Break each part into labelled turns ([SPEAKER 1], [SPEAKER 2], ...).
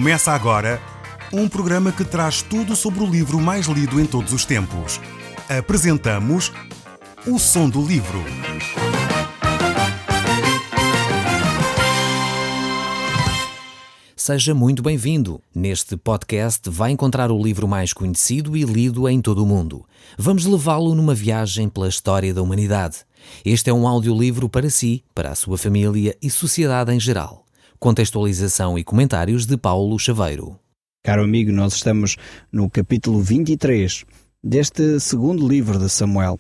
[SPEAKER 1] Começa agora um programa que traz tudo sobre o livro mais lido em todos os tempos. Apresentamos O Som do Livro.
[SPEAKER 2] Seja muito bem-vindo. Neste podcast vai encontrar o livro mais conhecido e lido em todo o mundo. Vamos levá-lo numa viagem pela história da humanidade. Este é um audiolivro para si, para a sua família e sociedade em geral. Contextualização e comentários de Paulo Chaveiro.
[SPEAKER 3] Caro amigo, nós estamos no capítulo 23 deste segundo livro de Samuel.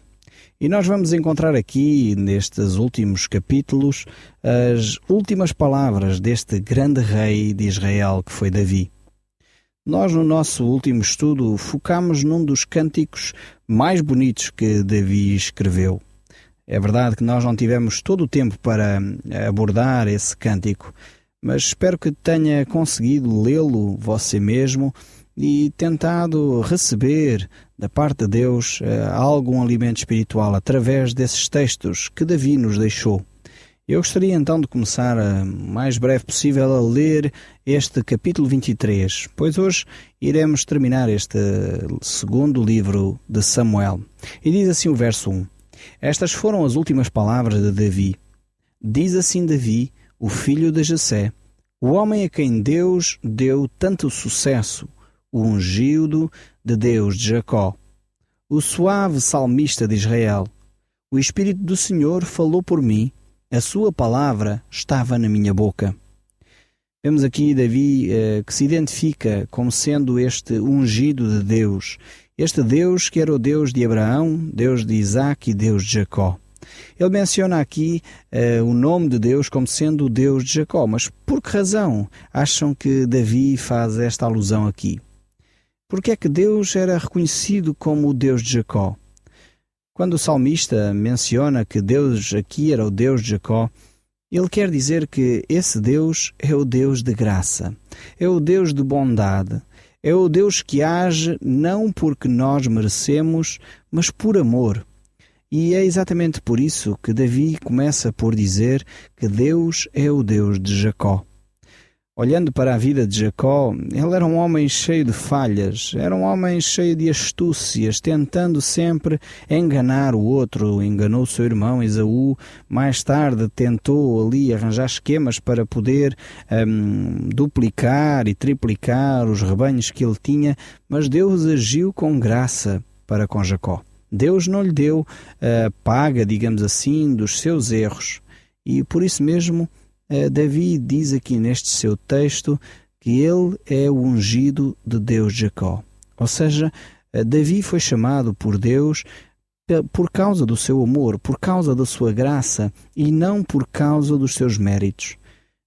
[SPEAKER 3] E nós vamos encontrar aqui, nestes últimos capítulos, as últimas palavras deste grande rei de Israel, que foi Davi. Nós, no nosso último estudo, focámos num dos cânticos mais bonitos que Davi escreveu. É verdade que nós não tivemos todo o tempo para abordar esse cântico, mas espero que tenha conseguido lê-lo você mesmo e tentado receber da parte de Deus algum alimento espiritual através desses textos que Davi nos deixou. Eu gostaria então de começar o mais breve possível a ler este capítulo 23, pois hoje iremos terminar este segundo livro de Samuel. E diz assim o verso 1. Estas foram as últimas palavras de Davi. Diz assim Davi, o filho de Jessé, o homem a quem Deus deu tanto sucesso, o ungido de Deus de Jacó, o suave salmista de Israel. O Espírito do Senhor falou por mim, a sua palavra estava na minha boca. Vemos aqui Davi que se identifica como sendo este ungido de Deus, este Deus que era o Deus de Abraão, Deus de Isaac e Deus de Jacó. Ele menciona aqui o nome de Deus como sendo o Deus de Jacó, mas por que razão acham que Davi faz esta alusão aqui? Porque é que Deus era reconhecido como o Deus de Jacó? Quando o salmista menciona que Deus aqui era o Deus de Jacó, ele quer dizer que esse Deus é o Deus de graça, é o Deus de bondade, é o Deus que age não porque nós merecemos, mas por amor. E é exatamente por isso que Davi começa por dizer que Deus é o Deus de Jacó. Olhando para a vida de Jacó, ele era um homem cheio de falhas, era um homem cheio de astúcias, tentando sempre enganar o outro. Enganou o seu irmão Esaú, mais tarde tentou ali arranjar esquemas para poder duplicar e triplicar os rebanhos que ele tinha, mas Deus agiu com graça para com Jacó. Deus não lhe deu a paga, digamos assim, dos seus erros. E por isso mesmo, Davi diz aqui neste seu texto que ele é o ungido de Deus de Jacó. Ou seja, Davi foi chamado por Deus por causa do seu amor, por causa da sua graça e não por causa dos seus méritos.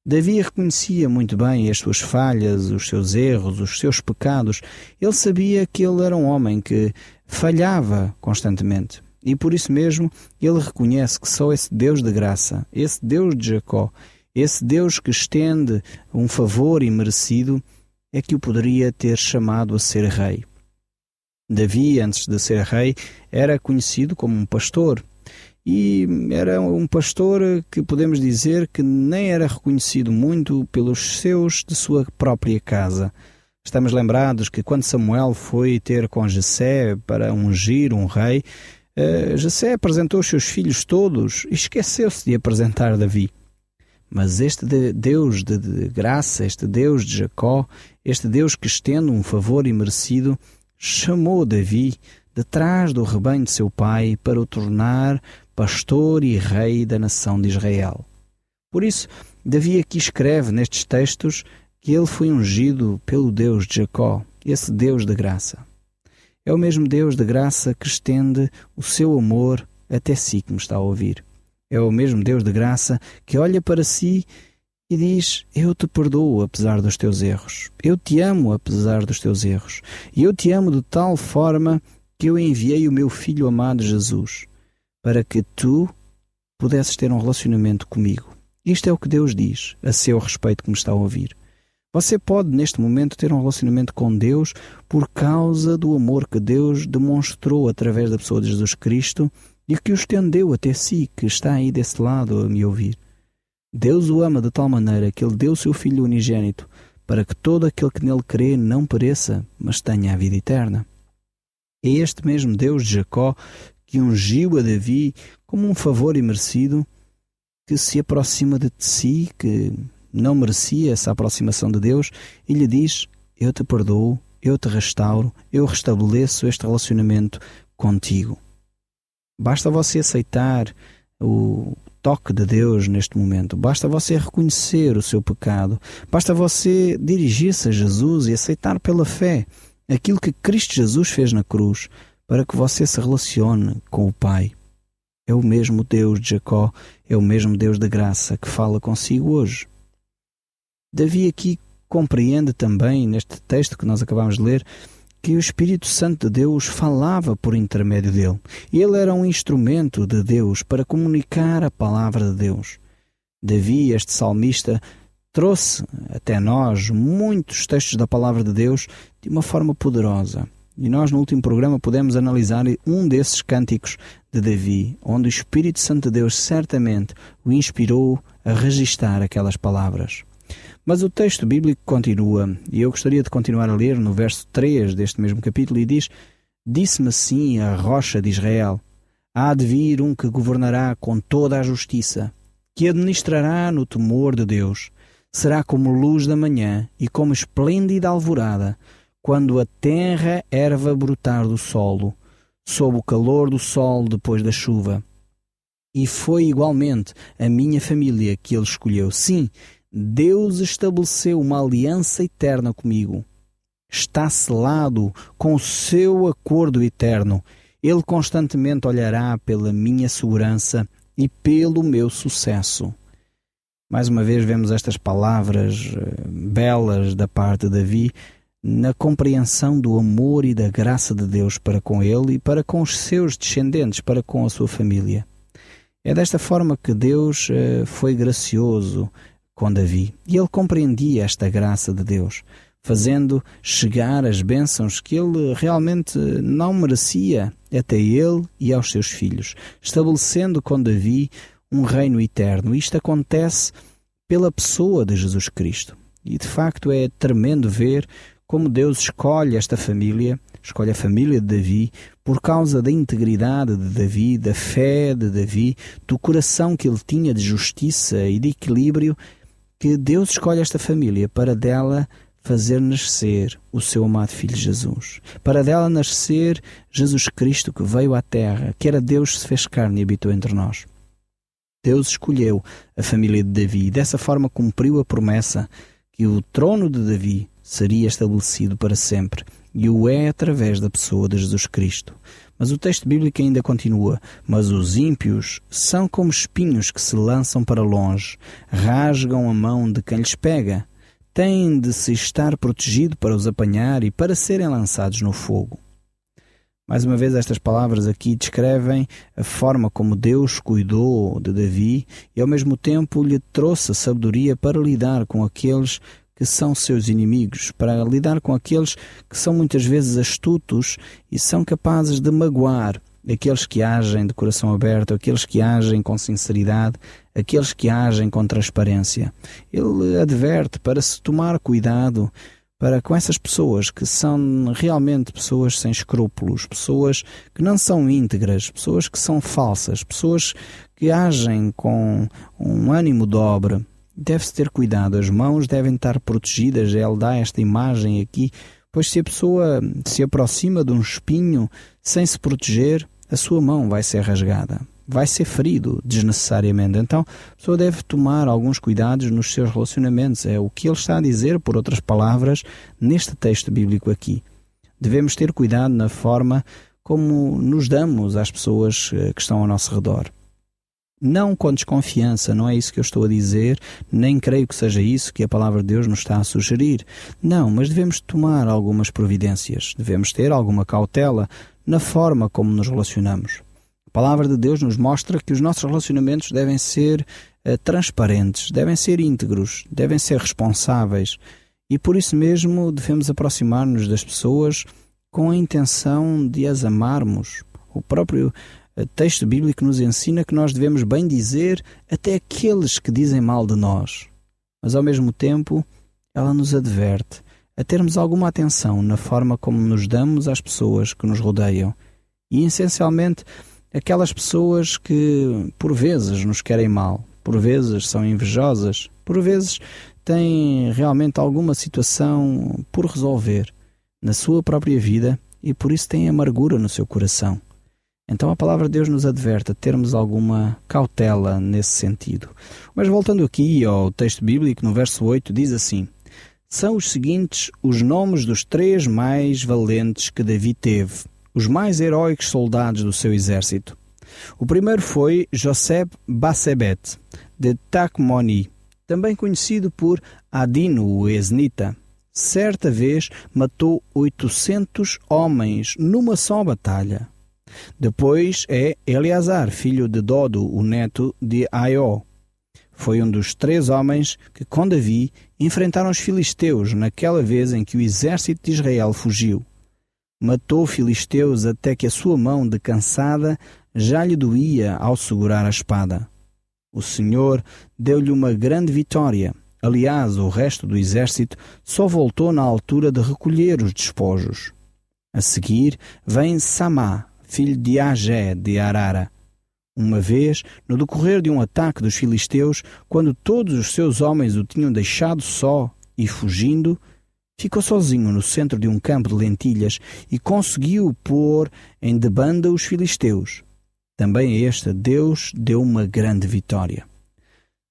[SPEAKER 3] Davi reconhecia muito bem as suas falhas, os seus erros, os seus pecados. Ele sabia que ele era um homem que falhava constantemente. E por isso mesmo ele reconhece que só esse Deus de graça, esse Deus de Jacó, esse Deus que estende um favor imerecido, é que o poderia ter chamado a ser rei. Davi, antes de ser rei, era conhecido como um pastor. E era um pastor que podemos dizer que nem era reconhecido muito pelos seus de sua própria casa. Estamos lembrados que quando Samuel foi ter com Jessé para ungir um rei, Jessé apresentou os seus filhos todos e esqueceu-se de apresentar Davi. Mas este Deus de graça, este Deus de Jacó, este Deus que estende um favor imerecido, chamou Davi de trás do rebanho de seu pai para o tornar pastor e rei da nação de Israel. Por isso, Davi aqui escreve nestes textos que ele foi ungido pelo Deus de Jacó, esse Deus de graça. É o mesmo Deus de graça que estende o seu amor até si que me está a ouvir. É o mesmo Deus de graça que olha para si e diz: eu te perdoo apesar dos teus erros. Eu te amo apesar dos teus erros. E eu te amo de tal forma que eu enviei o meu Filho amado Jesus para que tu pudesses ter um relacionamento comigo. Isto é o que Deus diz a seu respeito que me está a ouvir. Você pode neste momento ter um relacionamento com Deus por causa do amor que Deus demonstrou através da pessoa de Jesus Cristo e que o estendeu até si, que está aí desse lado a me ouvir. Deus o ama de tal maneira que Ele deu o seu Filho unigênito para que todo aquele que nele crê não pereça, mas tenha a vida eterna. É este mesmo Deus de Jacó que ungiu a Davi como um favor imerecido, que se aproxima de si, que não merecia essa aproximação de Deus, e lhe diz: eu te perdoo, eu te restauro, eu restabeleço este relacionamento contigo. Basta você aceitar o toque de Deus neste momento, basta você reconhecer o seu pecado, basta você dirigir-se a Jesus e aceitar pela fé aquilo que Cristo Jesus fez na cruz, para que você se relacione com o Pai. É o mesmo Deus de Jacó, é o mesmo Deus da graça que fala consigo hoje. Davi aqui compreende também, neste texto que nós acabamos de ler, que o Espírito Santo de Deus falava por intermédio dele. Ele era um instrumento de Deus para comunicar a palavra de Deus. Davi, este salmista, trouxe até nós muitos textos da palavra de Deus de uma forma poderosa. E nós no último programa pudemos analisar um desses cânticos de Davi, onde o Espírito Santo de Deus certamente o inspirou a registar aquelas palavras. Mas o texto bíblico continua, e eu gostaria de continuar a ler no verso 3 deste mesmo capítulo, e diz: disse-me assim a rocha de Israel: há de vir um que governará com toda a justiça, que administrará no temor de Deus. Será como luz da manhã e como esplêndida alvorada, quando a terra erva brotar do solo, sob o calor do sol depois da chuva. E foi igualmente a minha família que ele escolheu. Sim, Deus estabeleceu uma aliança eterna comigo. Está selado com o seu acordo eterno. Ele constantemente olhará pela minha segurança e pelo meu sucesso. Mais uma vez vemos estas palavras belas da parte de Davi, na compreensão do amor e da graça de Deus para com ele e para com os seus descendentes, para com a sua família. É desta forma que Deus foi gracioso com Davi, e ele compreendia esta graça de Deus, fazendo chegar as bênçãos que ele realmente não merecia até ele e aos seus filhos, estabelecendo com Davi um reino eterno. Isto acontece pela pessoa de Jesus Cristo. E de facto é tremendo ver como Deus escolhe esta família, escolhe a família de Davi, por causa da integridade de Davi, da fé de Davi, do coração que ele tinha de justiça e de equilíbrio, que Deus escolhe esta família para dela fazer nascer o seu amado Filho Jesus. Para dela nascer Jesus Cristo, que veio à terra, que era Deus que se fez carne e habitou entre nós. Deus escolheu a família de Davi e dessa forma cumpriu a promessa que o trono de Davi seria estabelecido para sempre, e o é através da pessoa de Jesus Cristo. Mas o texto bíblico ainda continua: mas os ímpios são como espinhos que se lançam para longe, rasgam a mão de quem lhes pega, têm de se estar protegido para os apanhar e para serem lançados no fogo. Mais uma vez, estas palavras aqui descrevem a forma como Deus cuidou de Davi e ao mesmo tempo lhe trouxe a sabedoria para lidar com aqueles que são seus inimigos, para lidar com aqueles que são muitas vezes astutos e são capazes de magoar aqueles que agem de coração aberto, aqueles que agem com sinceridade, aqueles que agem com transparência. Ele adverte para se tomar cuidado para com essas pessoas que são realmente pessoas sem escrúpulos, pessoas que não são íntegras, pessoas que são falsas, pessoas que agem com um ânimo dobre. Deve-se ter cuidado, as mãos devem estar protegidas. Ele dá esta imagem aqui, pois se a pessoa se aproxima de um espinho sem se proteger, a sua mão vai ser rasgada, vai ser ferido desnecessariamente. Então a pessoa deve tomar alguns cuidados nos seus relacionamentos. É o que ele está a dizer, por outras palavras, neste texto bíblico aqui. Devemos ter cuidado na forma como nos damos às pessoas que estão ao nosso redor. Não com desconfiança, não é isso que eu estou a dizer, nem creio que seja isso que a palavra de Deus nos está a sugerir. Não, mas devemos tomar algumas providências, devemos ter alguma cautela na forma como nos relacionamos. A palavra de Deus nos mostra que os nossos relacionamentos devem ser transparentes, devem ser íntegros, devem ser responsáveis e por isso mesmo devemos aproximar-nos das pessoas com a intenção de as amarmos. O próprio texto bíblico nos ensina que nós devemos bem dizer até aqueles que dizem mal de nós. Mas ao mesmo tempo ela nos adverte a termos alguma atenção na forma como nos damos às pessoas que nos rodeiam e, essencialmente, aquelas pessoas que, por vezes, nos querem mal, por vezes são invejosas, por vezes têm realmente alguma situação por resolver na sua própria vida e por isso têm amargura no seu coração. Então a palavra de Deus nos adverte a termos alguma cautela nesse sentido. Mas voltando aqui ao texto bíblico, no verso 8, diz assim: são os seguintes os nomes dos 3 mais valentes que Davi teve, os mais heróicos soldados do seu exército. O primeiro foi Joseb-Basebet, de Tacmoni, também conhecido por Adino, o Esnita. Certa vez matou 800 homens numa só batalha. Depois é Eleazar, filho de Dodo, o neto de Aió. Foi um dos 3 homens que, com Davi, enfrentaram os filisteus naquela vez em que o exército de Israel fugiu. Matou filisteus até que a sua mão, de cansada, já lhe doía ao segurar a espada. O Senhor deu-lhe uma grande vitória. Aliás, o resto do exército só voltou na altura de recolher os despojos. A seguir vem Samá, filho de Agé de Arara. Uma vez, no decorrer de um ataque dos filisteus, quando todos os seus homens o tinham deixado só e fugindo, ficou sozinho no centro de um campo de lentilhas e conseguiu pôr em debanda os filisteus. Também a este Deus deu uma grande vitória.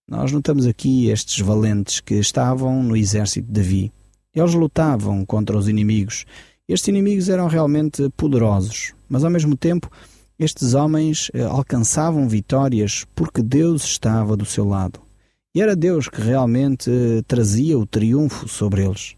[SPEAKER 3] Nós notamos aqui estes valentes que estavam no exército de Davi. Eles lutavam contra os inimigos. Estes inimigos eram realmente poderosos, mas ao mesmo tempo estes homens alcançavam vitórias porque Deus estava do seu lado. E era Deus que realmente trazia o triunfo sobre eles.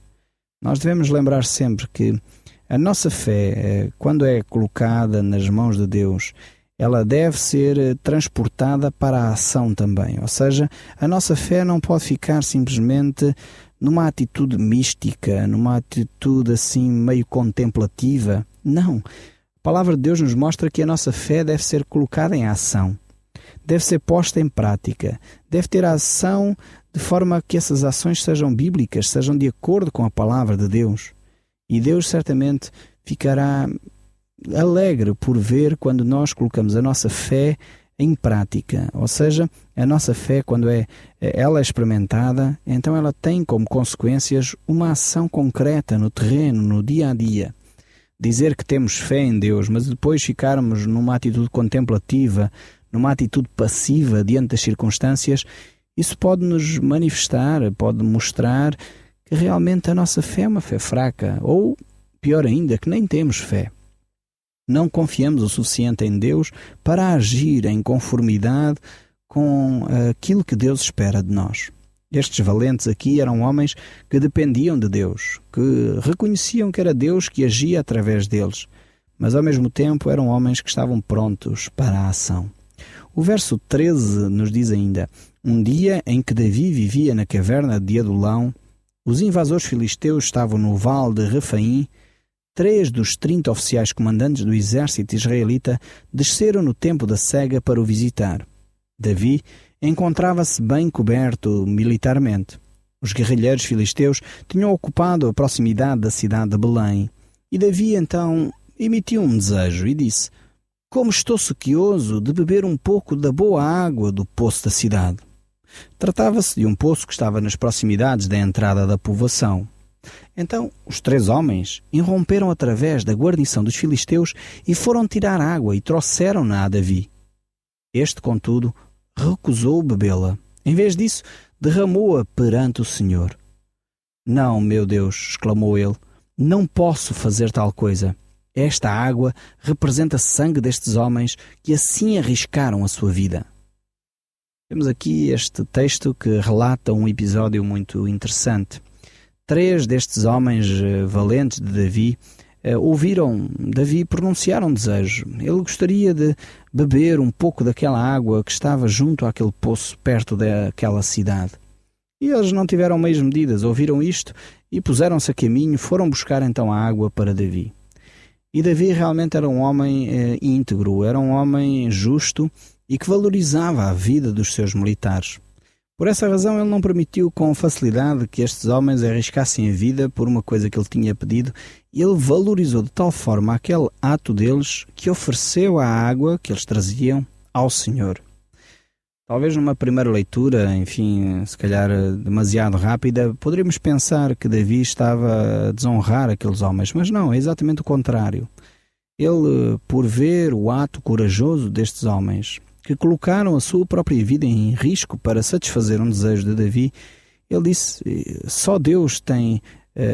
[SPEAKER 3] Nós devemos lembrar sempre que a nossa fé, quando é colocada nas mãos de Deus, ela deve ser transportada para a ação também. Ou seja, a nossa fé não pode ficar simplesmente numa atitude mística, numa atitude assim meio contemplativa. Não. A palavra de Deus nos mostra que a nossa fé deve ser colocada em ação. Deve ser posta em prática. Deve ter ação de forma que essas ações sejam bíblicas, sejam de acordo com a palavra de Deus. E Deus certamente ficará alegre por ver quando nós colocamos a nossa fé em prática, ou seja, a nossa fé quando ela é experimentada, então ela tem como consequências uma ação concreta no terreno, no dia a dia. Dizer que temos fé em Deus, mas depois ficarmos numa atitude contemplativa, numa atitude passiva diante das circunstâncias, isso pode nos manifestar, pode mostrar que realmente a nossa fé é uma fé fraca, ou pior ainda, que nem temos fé. Não confiamos o suficiente em Deus para agir em conformidade com aquilo que Deus espera de nós. Estes valentes aqui eram homens que dependiam de Deus, que reconheciam que era Deus que agia através deles, mas ao mesmo tempo eram homens que estavam prontos para a ação. O verso 13 nos diz ainda: um dia em que Davi vivia na caverna de Adulão, os invasores filisteus estavam no vale de Refaim. 3 dos 30 oficiais comandantes do exército israelita desceram no tempo da cega para o visitar. Davi encontrava-se bem coberto militarmente. Os guerrilheiros filisteus tinham ocupado a proximidade da cidade de Belém. E Davi então emitiu um desejo e disse: como estou sequioso de beber um pouco da boa água do poço da cidade. Tratava-se de um poço que estava nas proximidades da entrada da povoação. Então os 3 homens irromperam através da guarnição dos filisteus e foram tirar água e trouxeram-na a Davi. Este, contudo, recusou bebê-la. Em vez disso, derramou-a perante o Senhor. Não, meu Deus, exclamou ele, não posso fazer tal coisa. Esta água representa sangue destes homens que assim arriscaram a sua vida. Temos aqui este texto que relata um episódio muito interessante. 3 destes homens valentes de Davi ouviram Davi pronunciar um desejo. Ele gostaria de beber um pouco daquela água que estava junto àquele poço perto daquela cidade. E eles não tiveram meias medidas, ouviram isto e puseram-se a caminho, foram buscar então a água para Davi. E Davi realmente era um homem íntegro, era um homem justo e que valorizava a vida dos seus militares. Por essa razão, ele não permitiu com facilidade que estes homens arriscassem a vida por uma coisa que ele tinha pedido, e ele valorizou de tal forma aquele ato deles que ofereceu a água que eles traziam ao Senhor. Talvez numa primeira leitura, se calhar demasiado rápida, poderíamos pensar que Davi estava a desonrar aqueles homens, mas não, é exatamente o contrário. Ele, por ver o ato corajoso destes homens, que colocaram a sua própria vida em risco para satisfazer um desejo de Davi, ele disse, só Deus tem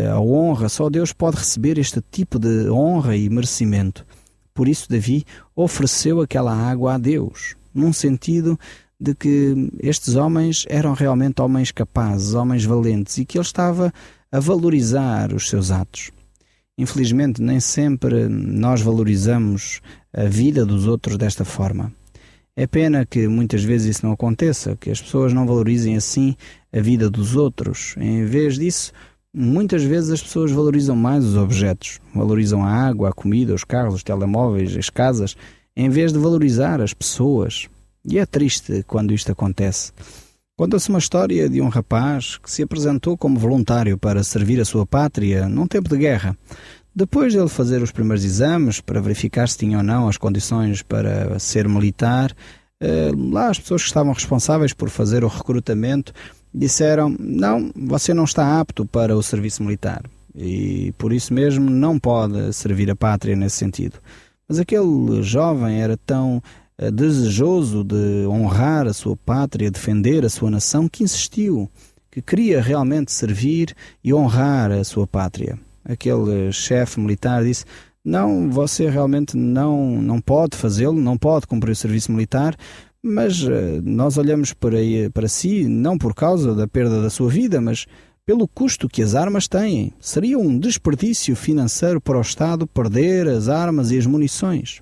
[SPEAKER 3] a honra, só Deus pode receber este tipo de honra e merecimento. Por isso Davi ofereceu aquela água a Deus, num sentido de que estes homens eram realmente homens capazes, homens valentes, e que ele estava a valorizar os seus atos. Infelizmente, nem sempre nós valorizamos a vida dos outros desta forma. É pena que muitas vezes isso não aconteça, que as pessoas não valorizem assim a vida dos outros. Em vez disso, muitas vezes as pessoas valorizam mais os objetos, valorizam a água, a comida, os carros, os telemóveis, as casas, em vez de valorizar as pessoas. E é triste quando isto acontece. Conta-se uma história de um rapaz que se apresentou como voluntário para servir a sua pátria num tempo de guerra. Depois de ele fazer os primeiros exames para verificar se tinha ou não as condições para ser militar, lá as pessoas que estavam responsáveis por fazer o recrutamento disseram: não, você não está apto para o serviço militar e por isso mesmo não pode servir a pátria nesse sentido. Mas aquele jovem era tão desejoso de honrar a sua pátria, defender a sua nação, que insistiu, que queria realmente servir e honrar a sua pátria. Aquele chefe militar disse: não, você realmente não pode fazê-lo, não pode cumprir o serviço militar, mas nós olhamos para si não por causa da perda da sua vida, mas pelo custo que as armas têm. Seria um desperdício financeiro para o Estado perder as armas e as munições.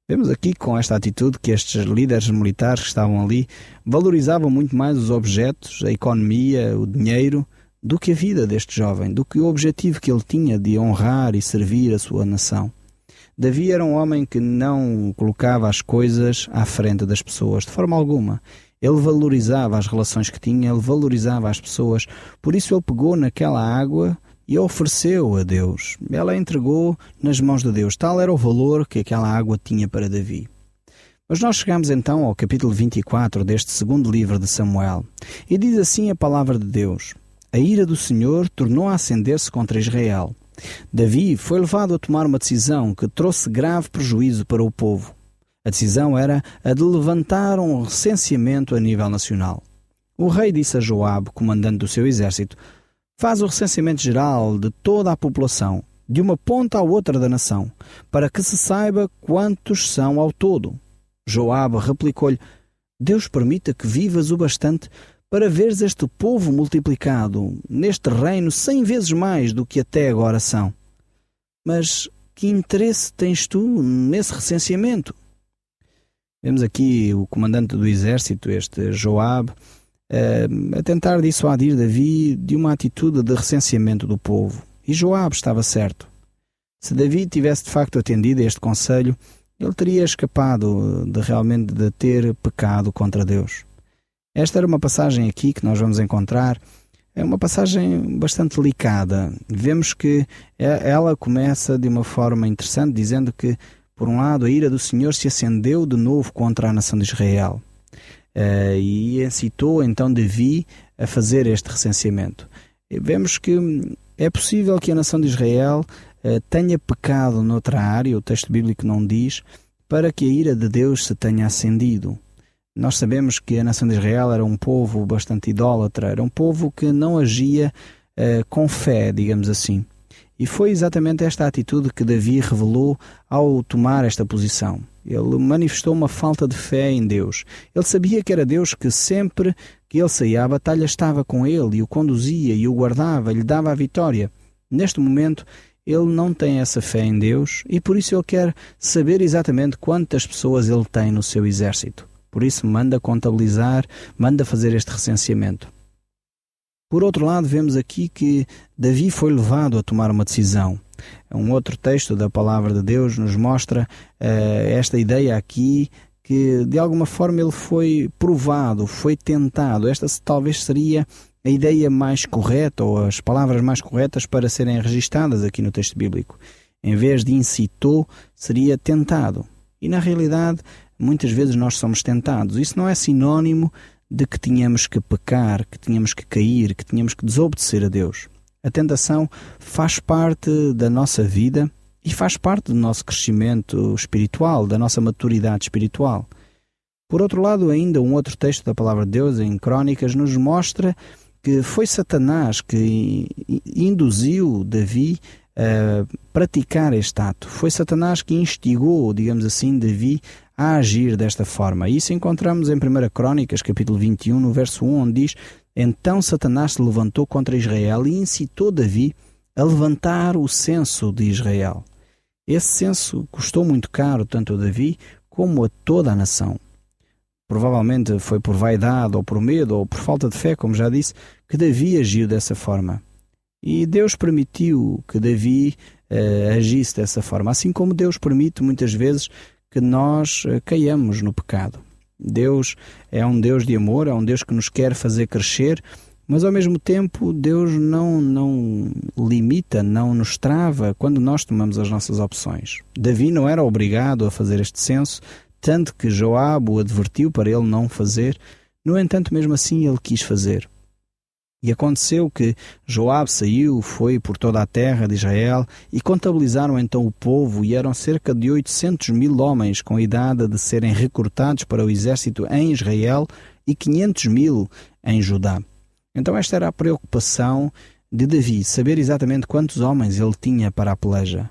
[SPEAKER 3] Vemos aqui com esta atitude que estes líderes militares que estavam ali valorizavam muito mais os objetos, a economia, o dinheiro, do que a vida deste jovem, do que o objetivo que ele tinha de honrar e servir a sua nação. Davi era um homem que não colocava as coisas à frente das pessoas, de forma alguma. Ele valorizava as relações que tinha, ele valorizava as pessoas, por isso ele pegou naquela água e a ofereceu a Deus. Ela a entregou nas mãos de Deus. Tal era o valor que aquela água tinha para Davi. Mas nós chegamos então ao capítulo 24 deste segundo livro de Samuel. E diz assim a palavra de Deus: a ira do Senhor tornou a acender-se contra Israel. Davi foi levado a tomar uma decisão que trouxe grave prejuízo para o povo. A decisão era a de levantar um recenseamento a nível nacional. O rei disse a Joabe, comandante do seu exército: faz o recenseamento geral de toda a população, de uma ponta à outra da nação, para que se saiba quantos são ao todo. Joabe replicou-lhe: Deus permita que vivas o bastante para veres este povo multiplicado neste reino 100 vezes mais do que até agora são. Mas que interesse tens tu nesse recenseamento? Vemos aqui o comandante do exército, este Joabe, a tentar dissuadir Davi de uma atitude de recenseamento do povo. E Joabe estava certo. Se Davi tivesse de facto atendido a este conselho, ele teria escapado realmente de ter pecado contra Deus. Esta era uma passagem aqui que nós vamos encontrar, é uma passagem bastante delicada. Vemos que ela começa de uma forma interessante, dizendo que, por um lado, a ira do Senhor se acendeu de novo contra a nação de Israel. E incitou então Davi a fazer este recenseamento. E vemos que é possível que a nação de Israel tenha pecado noutra área, o texto bíblico não diz, para que a ira de Deus se tenha acendido. Nós sabemos que a nação de Israel era um povo bastante idólatra, era um povo que não agia com fé, digamos assim. E foi exatamente esta atitude que Davi revelou ao tomar esta posição. Ele manifestou uma falta de fé em Deus. Ele sabia que era Deus que sempre que ele saía à batalha estava com ele e o conduzia e o guardava, lhe dava a vitória. Neste momento, ele não tem essa fé em Deus e por isso ele quer saber exatamente quantas pessoas ele tem no seu exército. Por isso manda contabilizar, manda fazer este recenseamento. Por outro lado, vemos aqui que Davi foi levado a tomar uma decisão. Um outro texto da palavra de Deus nos mostra esta ideia aqui, que de alguma forma ele foi provado, foi tentado. Esta talvez seria a ideia mais correta, ou as palavras mais corretas para serem registadas aqui no texto bíblico. Em vez de incitou, seria tentado. E na realidade, muitas vezes nós somos tentados. Isso não é sinónimo de que tínhamos que pecar, que tínhamos que cair, que tínhamos que desobedecer a Deus. A tentação faz parte da nossa vida e faz parte do nosso crescimento espiritual, da nossa maturidade espiritual. Por outro lado, ainda um outro texto da Palavra de Deus, em Crônicas, nos mostra que foi Satanás que induziu Davi a praticar este ato. Foi Satanás que instigou, digamos assim, Davi a agir desta forma. Isso encontramos em 1 Crônicas, capítulo 21, no verso 1, onde diz: Então Satanás se levantou contra Israel e incitou Davi a levantar o censo de Israel. Esse censo custou muito caro tanto a Davi como a toda a nação. Provavelmente foi por vaidade, ou por medo, ou por falta de fé, como já disse, que Davi agiu dessa forma. E Deus permitiu que Davi agisse dessa forma, assim como Deus permite muitas vezes que nós caiamos no pecado. Deus é um Deus de amor, é um Deus que nos quer fazer crescer, mas ao mesmo tempo Deus não limita, não nos trava quando nós tomamos as nossas opções. Davi não era obrigado a fazer este censo, tanto que Joabe o advertiu para ele não fazer. No entanto, mesmo assim ele quis fazer. E aconteceu que Joabe saiu, foi por toda a terra de Israel e contabilizaram então o povo, e eram cerca de 800.000 homens com a idade de serem recrutados para o exército em Israel e 500.000 em Judá. Então esta era a preocupação de Davi, saber exatamente quantos homens ele tinha para a peleja.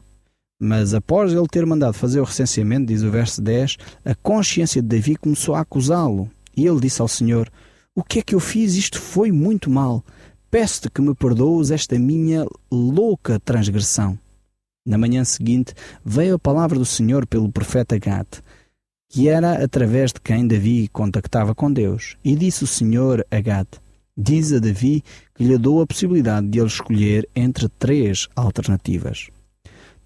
[SPEAKER 3] Mas após ele ter mandado fazer o recenseamento, diz o verso 10, a consciência de Davi começou a acusá-lo. E ele disse ao Senhor: O que é que eu fiz? Isto foi muito mal. Peço-te que me perdoes esta minha louca transgressão. Na manhã seguinte veio a palavra do Senhor pelo profeta Gad, que era através de quem Davi contactava com Deus. E disse o Senhor a Gad: Diz a Davi que lhe dou a possibilidade de ele escolher entre 3 alternativas.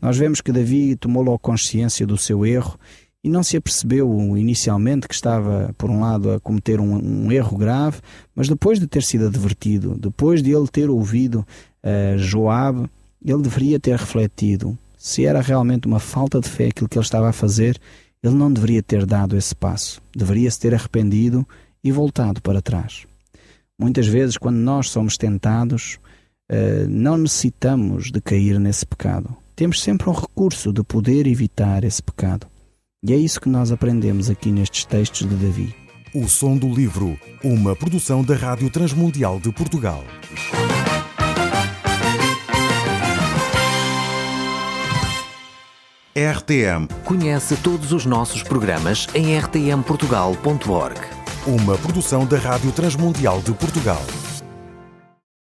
[SPEAKER 3] Nós vemos que Davi tomou logo consciência do seu erro e não se apercebeu inicialmente que estava, por um lado, a cometer um erro grave, mas depois de ter sido advertido, depois de ele ter ouvido Joabe, ele deveria ter refletido. Se era realmente uma falta de fé aquilo que ele estava a fazer, ele não deveria ter dado esse passo. Deveria se ter arrependido e voltado para trás. Muitas vezes, quando nós somos tentados, não necessitamos de cair nesse pecado. Temos sempre um recurso de poder evitar esse pecado. E é isso que nós aprendemos aqui nestes textos de Davi.
[SPEAKER 1] O Som do Livro, uma produção da Rádio Transmundial de Portugal. RTM.
[SPEAKER 2] Conhece todos os nossos programas em rtmportugal.org.
[SPEAKER 1] Uma produção da Rádio Transmundial de Portugal.